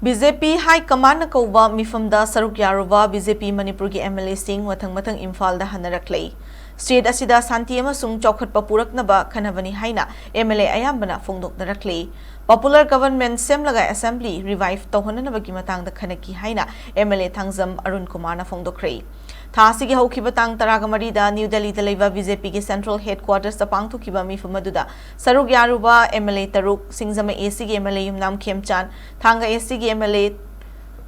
Bjp High Command Kova Mifamda Saruk Yaruba Bjp Manipur ki Mla Sing Matang Imphal da Hannarakle. State asida Santi amasung chokhat papurak naba khanavani haina Mla ayambana fongdok narakle. Popular Government Semlaga Assembly revive tohonanaba ki matang da khanaki haina Mla Thangzam Arun Kumar na fongdokre. Thasigi haukiba tang taragamari da New Delhi da leva Bjp ki Central Headquarters da pangthukiba mifamaduda Saruk Yaruba Mla Taruk Singzama AC ki Mla Yumnam Khemchan Thanga AC ki Mla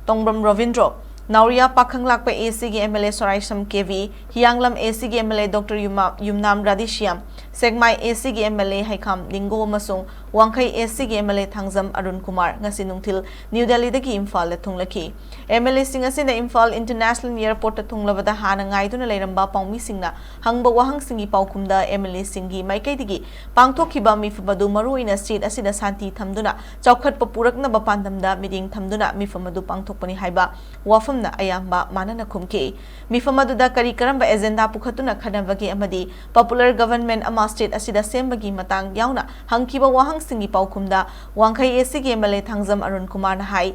Tongbram Ravindro Nauria Pakhanglakpa AC ki Mla Soraisam KV Hianglam AC ki Mla Dr. Yumnam Radishyam Segmai AC ki Mla Haikam Ningo Masung Wangkai AC ki Mla Thangzam Arun Kumar ngasi nungthil New Delhi da ki Imphal la thunglaki Mla Sing asina Imphal International Airport ta thunglabada hana ngaiduna leiramba paumi singna hangba wahang singi paukumda Mla Singi maikai digi pangthokhiba mifamadu maruina state asina santi thamduna chaukhat papurakna bapandamda meeting thamduna mifamadu pangthokpani haiba wafamna ayamba manana khumke mifamadu da kari karamba agenda pukhatuna khanabagi amadi popular government ama state asida sembagi matang yauna hangkiba wahang singi paukumda wangkai AC ki Mla Thangzam Arun Kumar na hai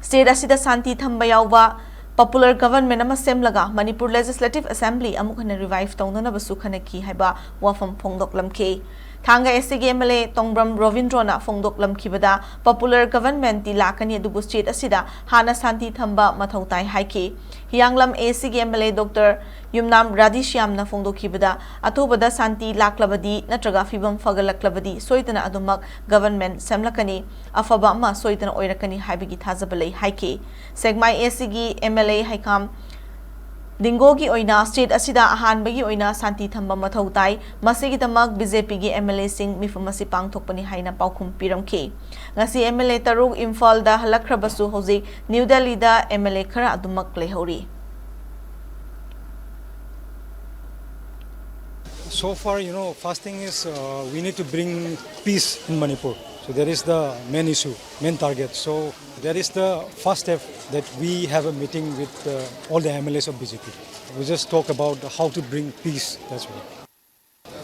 State asida santi thamba yauba popular government ama semlaga Manipur Legislative Assembly amukhana revive tongdana basu khanaki haiba wafam phongdok lamke Thanga SK Mla Tongbram Ravindrona fongdok lamkibada popular government ti lakani adubu state asida hana santi thamba mathautai haiki Hianglam SK Mla Dr. Yumnam Radishyam na fongdokhibada atobada santi laklabadi natraga fibam fagalaklabadi soitana adumak government semlakani afaba ma soitana oirakani haibigi thazabalai haiki segmai SK Mla haikam Dingogi oina state asida ahanbagi oina santi thamba mathautai masigi tamak Bjp gi Mla Sing mifamasi pangthokpani haina paukhum piramke ngasi Mla Taruk Imphal da halakrabasu hozik New Delhi da Mla khara adumak lehori So far, first thing is we need to bring peace in Manipur. So that is the main issue, main target. So that is the first step that we have a meeting with all the MLAs of BJP. We just talk about how to bring peace, that's why.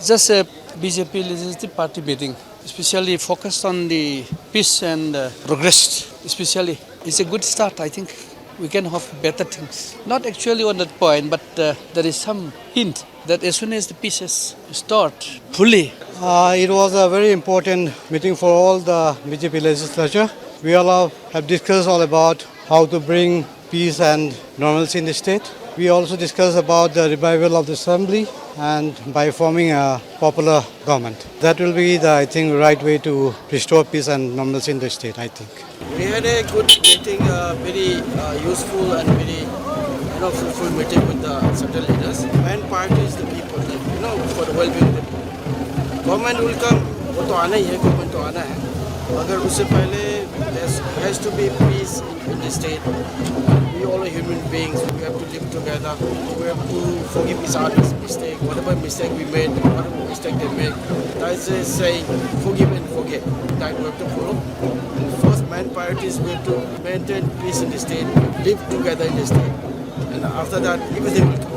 Just a BJP Legislative Party meeting, especially focused on the peace and progress, especially. It's a good start, I think. We can have better things. Not actually on that point, but there is some hint that as soon as the peace is restored fully. It was a very important meeting for all the BJP legislature. We all have discussed all about how to bring peace and normalcy in the state. We also discussed about the revival of the assembly and by forming a popular government. That will be the, I think, right way to restore peace and normalcy in the state, I think. We had a good meeting, very useful and very fruitful meeting with the central leaders. Main part is the people, for the well-being of the people. Government will come, वो तो आना ही है, government तो आना है. अगर उससे पहले there has to be peace in the state. We all are human beings. We have to live together. We have to forgive each other's mistake. Whatever mistake we made, whatever mistake they make, that is a saying, forgive and forget. That we have to follow. And first main priority is we have to maintain peace in the state, live together in the state. And after that, everything will come.